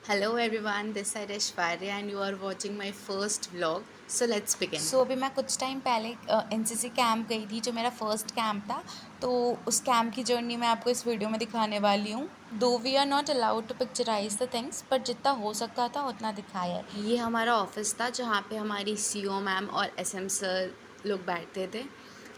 Hello everyone, this is Aishwarya and you are watching my first vlog. So let's begin. अभी मैं कुछ time पहले NCC camp गई थी, जो मेरा फर्स्ट कैंप था। तो उस कैंप की जर्नी मैं आपको इस वीडियो में दिखाने वाली हूँ। Though we are not allowed to picturise the things, but जितना हो सकता था उतना दिखाया है। ये हमारा ऑफिस था जहाँ पे हमारी सीईओ मैम और एसएम सर लोग बैठते थे।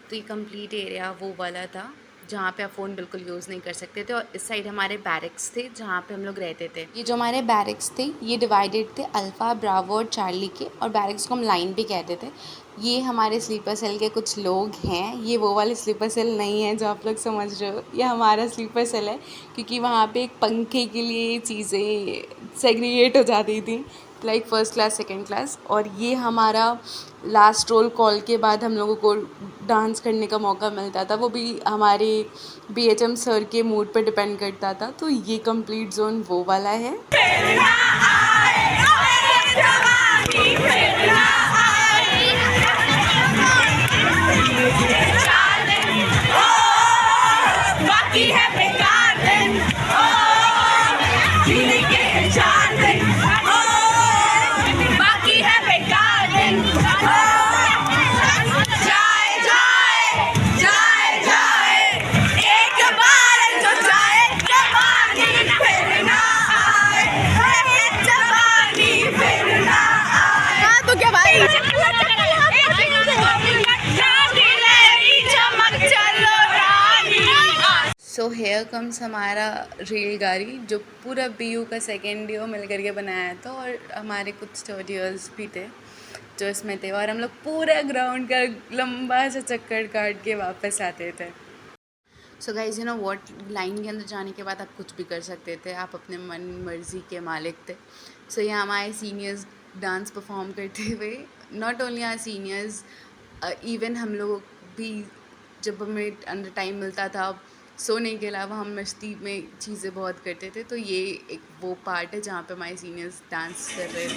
तो ये कंप्लीट एरिया वो वाला था जहाँ पे आप फ़ोन बिल्कुल यूज़ नहीं कर सकते थे, और इस साइड हमारे बैरिक्स थे जहाँ पे हम लोग रहते थे। ये जो हमारे बैरिक्स थे ये डिवाइडेड थे अल्फ़ा, ब्रावो और चार्ली के, और बैरिक्स को हम लाइन भी कहते थे। ये हमारे स्लीपर सेल के कुछ लोग हैं। ये वो वाले स्लीपर सेल नहीं है जो आप लोग समझ रहे हो, ये हमारा स्लीपर सेल है, क्योंकि वहाँ पे एक पंखे के लिए चीज़ें सेग्रीगेट हो जाती थी, like first class second class. और ये हमारा लास्ट रोल कॉल के बाद हम लोगों को डांस करने का मौका मिलता था, वो भी हमारे बीएचएम सर के मूड पे डिपेंड करता था। तो ये कंप्लीट जोन वो वाला है। सो हेयर कम्स हमारा रेलगाड़ी, जो पूरा बीयू का सेकेंड ईयर मिल करके बनाया था, और हमारे कुछ थर्ड ईयर्स भी थे जो इसमें थे, और हम लोग पूरा ग्राउंड का लंबा सा चक्कर काट के वापस आते थे। So guys you know what, line के अंदर जाने के बाद आप कुछ भी कर सकते थे, आप अपने मन मर्जी के मालिक थे। सो यहाँ हमारे सीनियर्स डांस परफॉर्म करते हुए, not only our seniors, even हम लोग भी जब हमें अंदर टाइम मिलता था सोने के अलावा हम मस्ती में चीज़ें बहुत करते थे। तो ये एक वो पार्ट है जहाँ पे हमारे सीनियर्स डांस कर रहे थे।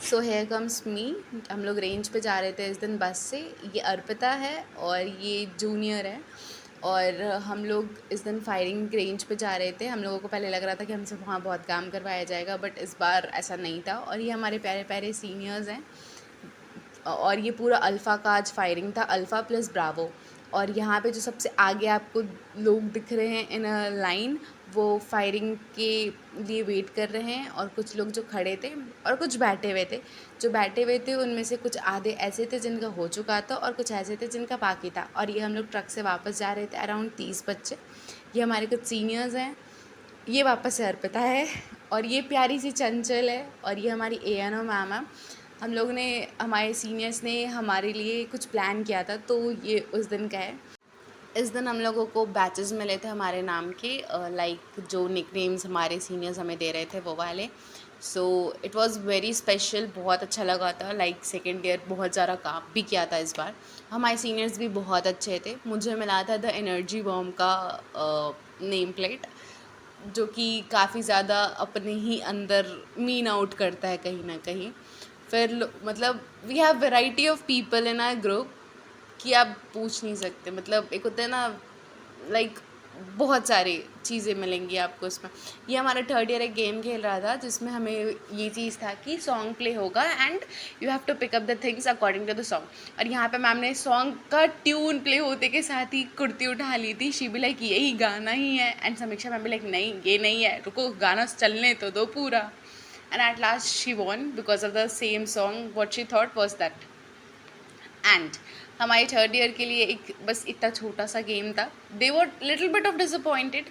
सो हेयर कम्स मी, हम लोग रेंज पे जा रहे थे इस दिन बस से। ये अर्पिता है और ये जूनियर है, और हम लोग इस दिन फायरिंग रेंज पे जा रहे थे। हम लोगों को पहले लग रहा था कि हमसे वहाँ बहुत काम करवाया जाएगा, बट इस बार ऐसा नहीं था। और ये हमारे प्यारे प्यारे सीनियर्स हैं, और ये पूरा अल्फ़ा का आज फायरिंग था, अल्फ़ा प्लस ब्रावो। और यहाँ पे जो सबसे आगे आपको लोग दिख रहे हैं इन अ लाइन, वो फायरिंग के लिए वेट कर रहे हैं, और कुछ लोग जो खड़े थे और कुछ बैठे हुए थे। जो बैठे हुए थे उनमें से कुछ आधे ऐसे थे जिनका हो चुका था, और कुछ ऐसे थे जिनका बाकी था। और ये हम लोग ट्रक से वापस जा रहे थे, अराउंड 30 बच्चे। ये हमारे कुछ सीनियर्स हैं, ये वापस से अर्पिता है, और ये प्यारी सी चंचल है, और ये हमारी एएनओ मैम है। हम लोग ने, हमारे सीनियर्स ने हमारे लिए कुछ प्लान किया था, तो ये उस दिन का है। इस दिन हम लोगों को बैचेस मिले थे हमारे नाम के, लाइक जो निकनेम्स हमारे सीनियर्स हमें दे रहे थे वो वाले। So it was very special, बहुत अच्छा लगा था। लाइक सेकेंड ईयर बहुत ज़्यादा काम भी किया था इस बार। हमारे सीनियर्स भी बहुत अच्छे थे। मुझे मिला था द एनर्जी बॉम्ब का नेम प्लेट, जो कि काफ़ी ज़्यादा अपने ही अंदर मीन आउट करता है कहीं ना कहीं। फिर मतलब we have variety of people in our group कि आप पूछ नहीं सकते। मतलब एक होता है ना, लाइक बहुत सारी चीज़ें मिलेंगी आपको उसमें। ये हमारा थर्ड ईयर एक गेम खेल रहा था जिसमें हमें ये चीज़ था कि सॉन्ग प्ले होगा and you have to pick up the things according to the song. और यहाँ पे मैम ने सॉन्ग का ट्यून प्ले होते के साथ ही कुर्ती उठा ली थी। शी भी लाइक यही गाना ही है, एंड समीक्षा मैम भी लाइक नहीं ये नहीं है, रुको गाना चलने तो दो पूरा। And at last she won because of the same song, what she thought was that. And हमारे थर्ड ईयर के लिए एक बस इतना छोटा सा गेम था। They were little bit of disappointed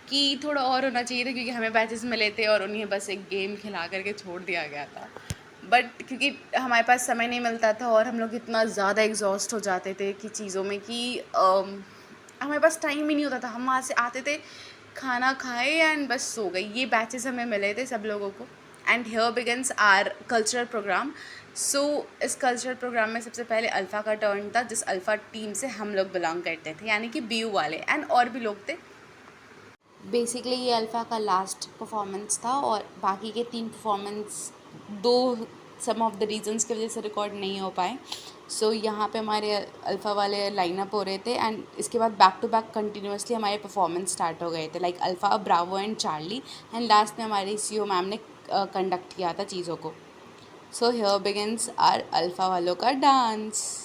कि थोड़ा और होना चाहिए था, क्योंकि हमें बैचेस मिले थे और उन्हें बस एक गेम खिला करके छोड़ दिया गया था। बट क्योंकि हमारे पास समय नहीं मिलता था और हम लोग इतना ज़्यादा एग्जॉस्ट हो जाते थे कि चीज़ों में कि हमारे पास टाइम ही नहीं होता था। हम वहाँ से आते थे, खाना खाए एंड बस सो गई। ये बैचेस हमें मिले थे सब लोगों को, and here begins our cultural program. So इस कल्चरल प्रोग्राम में सबसे पहले अल्फ़ा का टर्न था, जिस अल्फ़ा टीम से हम लोग बिलोंग करते थे, यानी कि बीयू वाले, एंड और भी लोग थे। बेसिकली ये अल्फ़ा का लास्ट परफॉर्मेंस था, और बाकी के 3 परफॉर्मेंस दो सम ऑफ द रीजंस की वजह से रिकॉर्ड नहीं हो पाए। सो यहाँ पे हमारे अल्फ़ा वाले लाइनअप हो रहे थे एंड इसके बाद बैक टू बैक कंटिन्यूसली हमारे परफॉर्मेंस स्टार्ट हो गए थे, like alpha, Bravo and Charlie, and last में हमारी सी मैम ने कंडक्ट किया था चीज़ों को. So here begins our alpha वालों का डांस.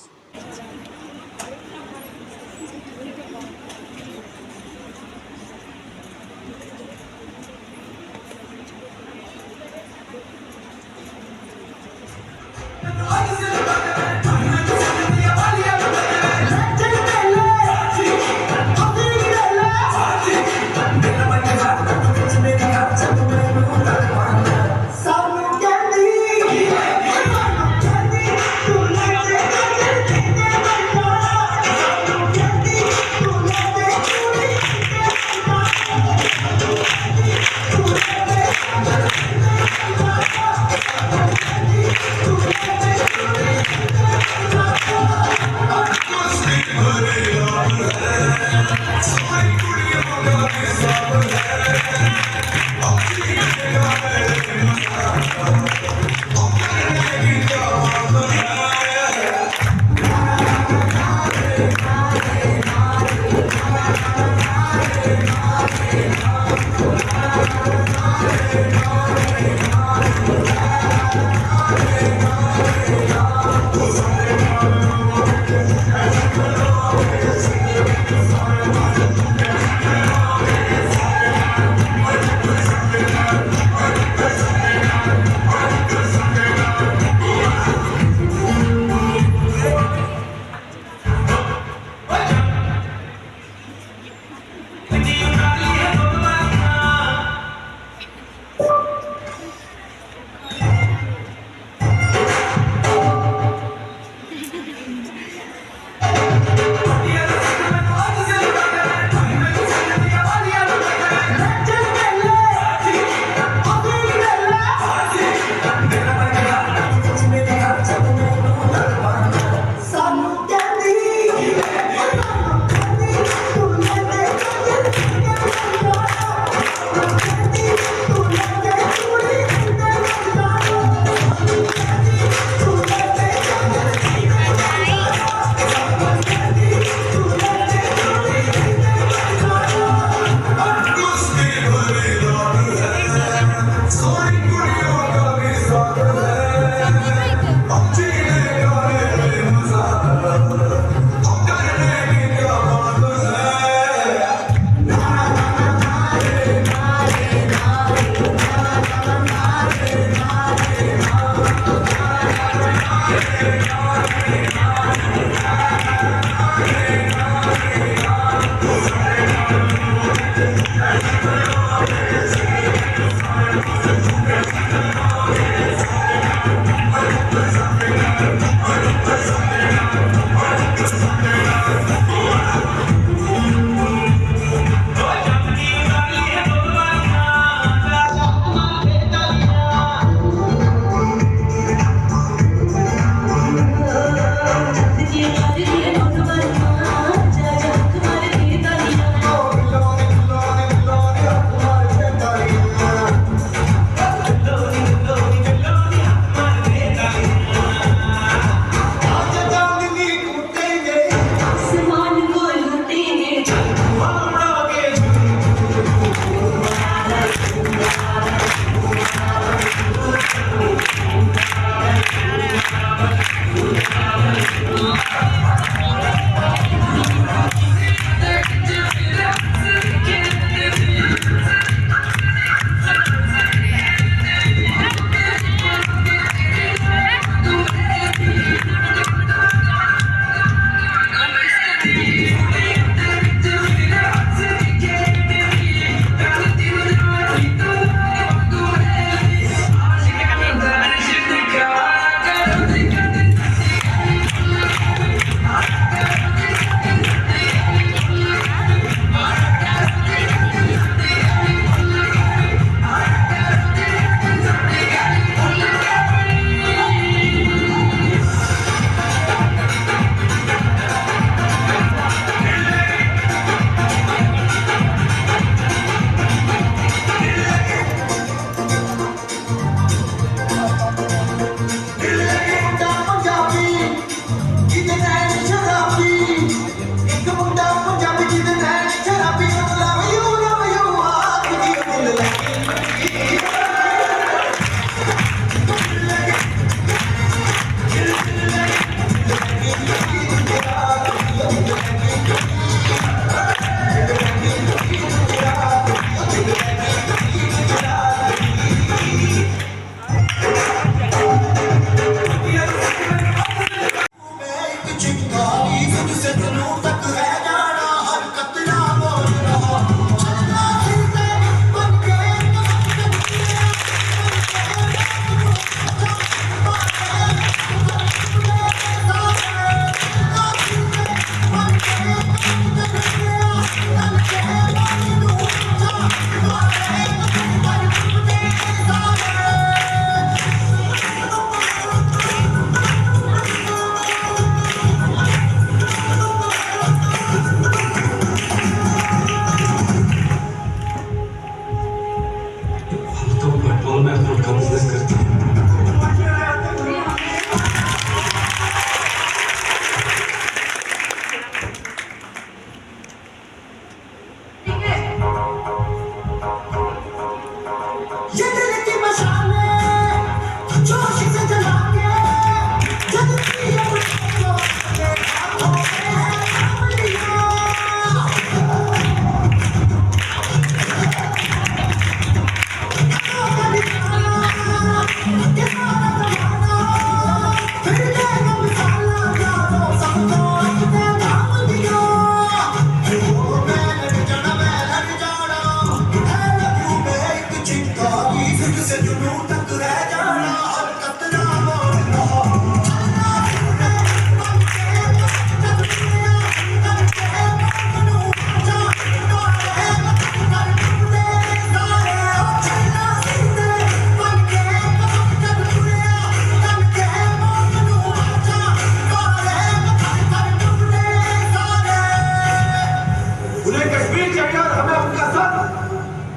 उन्हें कश्मीर चाहिए और हमें उनका सर।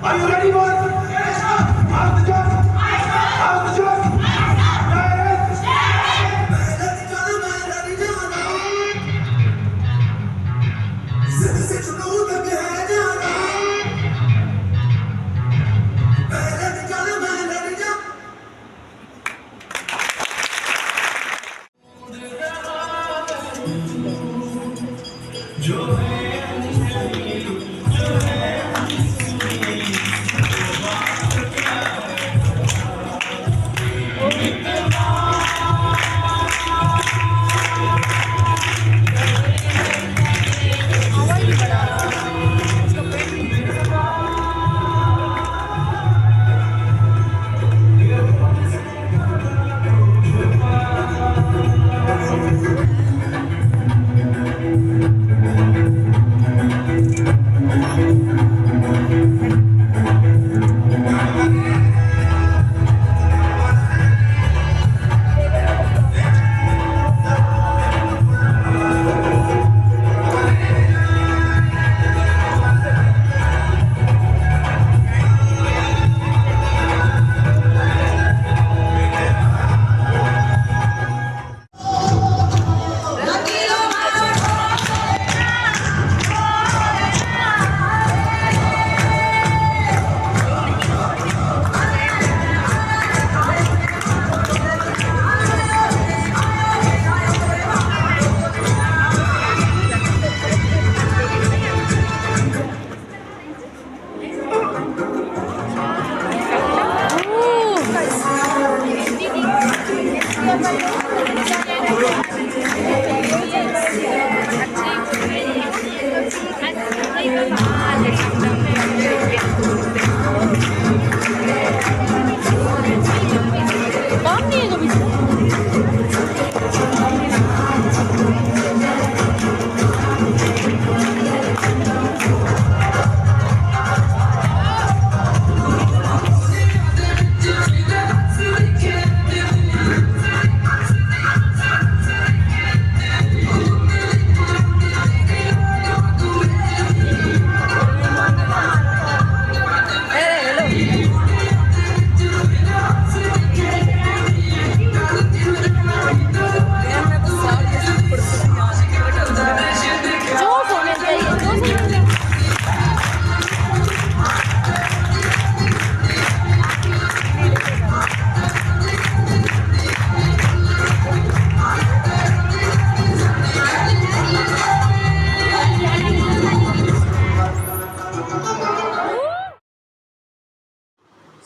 Are you ready, boys? How's the job? How's the job?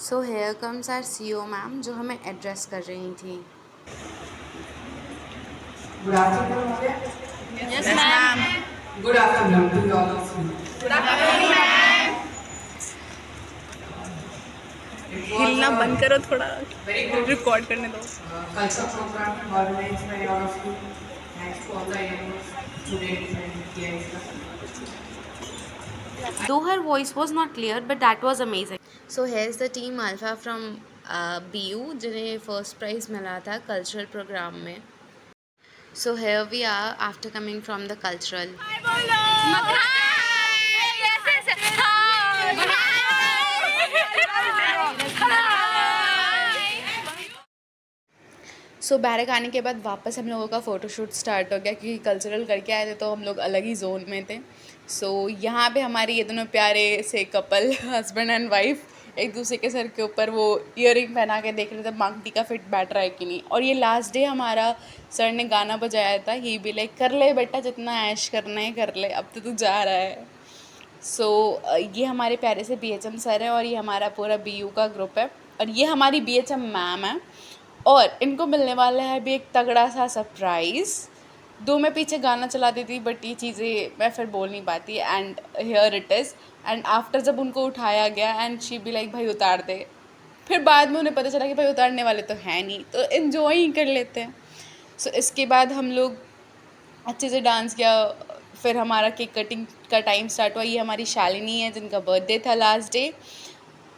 So here comes our CEO ma'am जो हमें एड्रेस कर रही थी। Good afternoon, Monica. Yes, ma'am. Good afternoon to all of you. It was हिलना a बंद करो थोड़ा, very good record करने दो। culture program organized by all of you. Thanks to all the students and parents. Though her voice was not clear, but that was amazing. So here's the team Alpha from BU जिन्हें first prize मिला था cultural programme में. So here we are after coming from the cultural. So barrack आने के बाद वापस हम लोगों का फ़ोटोशूट स्टार्ट हो गया क्योंकि कल्चरल करके आए थे तो हम लोग अलग ही जोन में थे. सो यहाँ पे हमारे ये दोनों प्यारे से कपल हस्बैंड एंड वाइफ एक दूसरे के सर के ऊपर वो ईयरिंग पहना के देख रहे थे मांगटी का फिट बैठ रहा है कि नहीं. और ये लास्ट डे हमारा सर ने गाना बजाया था, ही भी लाइक कर ले बेटा जितना ऐश करना है कर ले, अब तो तू जा रहा है. सो ये हमारे प्यारे से BHM सर है और ये हमारा पूरा BU का ग्रुप है और ये हमारी BHM मैम है और इनको मिलने वाला है अभी एक तगड़ा सा सरप्राइज़. दो मैं पीछे गाना चला देती बट ये चीज़ें मैं फिर बोल नहीं पाती and here it is. And after जब उनको उठाया गया एंड शी भी लाइक भाई उतार दे, फिर बाद में उन्हें पता चला कि भाई उतारने वाले तो हैं नहीं तो इन्जॉय ही कर लेते हैं. सो इसके बाद हम लोग अच्छे से डांस किया. फिर हमारा केक कटिंग का टाइम स्टार्ट हुआ. ये हमारी शालिनी है जिनका बर्थडे था लास्ट डे.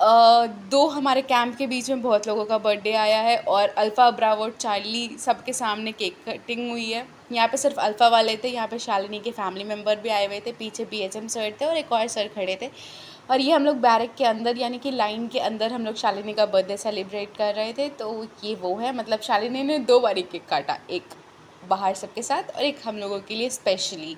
दो हमारे कैंप के बीच में बहुत लोगों का बर्थडे आया है और अल्फ़ा ब्रावो चार्ली सबके सामने केक कटिंग हुई है. यहाँ पे सिर्फ अल्फ़ा वाले थे, यहाँ पे शालिनी के फैमिली मेम्बर भी आए हुए थे, पीछे BHM सर थे और एक और सर खड़े थे। और ये हम लोग बैरक के अंदर यानी कि लाइन के अंदर हम लोग शालिनी का बर्थडे सेलिब्रेट कर रहे थे। तो ये वो है, मतलब शालिनी ने 2 बारी केक काटा, एक बाहर सबके साथ और एक हम लोगों के लिए स्पेशली।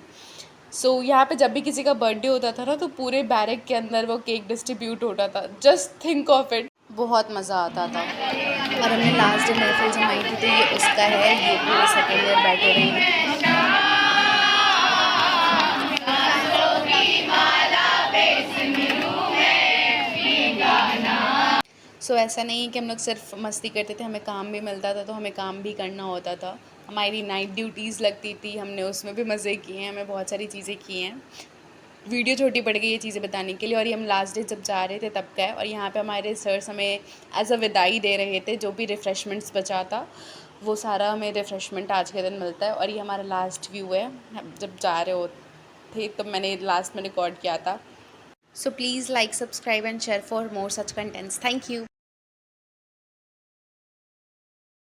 सो यहाँ पे जब भी किसी का बर्थडे होता था ना तो पूरे बैरक के अंदर वो केक डिस्ट्रीब्यूट होता था। जस्ट थिंक ऑफ इट, बहुत मज़ा आता था। और हमने लास्ट डे महफिल जमाई थी तो ये उसका है, ये पूरे सेकेंड ईयर बैठे रहे। सो ऐसा नहीं है कि हम लोग सिर्फ मस्ती करते थे, हमें काम भी मिलता था तो हमें काम भी करना होता था। हमारी नाइट ड्यूटीज़ लगती थी, हमने उसमें भी मज़े किए हैं, हमें बहुत सारी चीज़ें की हैं। वीडियो छोटी पड़ गई ये चीज़ें बताने के लिए। और ये हम लास्ट डे जब जा रहे थे तब का है। और यहाँ पे हमारे सर्स हमें एज अ विदाई दे रहे थे, जो भी रिफ़्रेशमेंट्स बचा था वो सारा हमें रिफ़्रेशमेंट आज के दिन मिलता है। और ये हमारा लास्ट व्यू है, हम जब जा रहे होते तो मैंने लास्ट में रिकॉर्ड किया था। So please like, subscribe and share for more such contents. Thank you.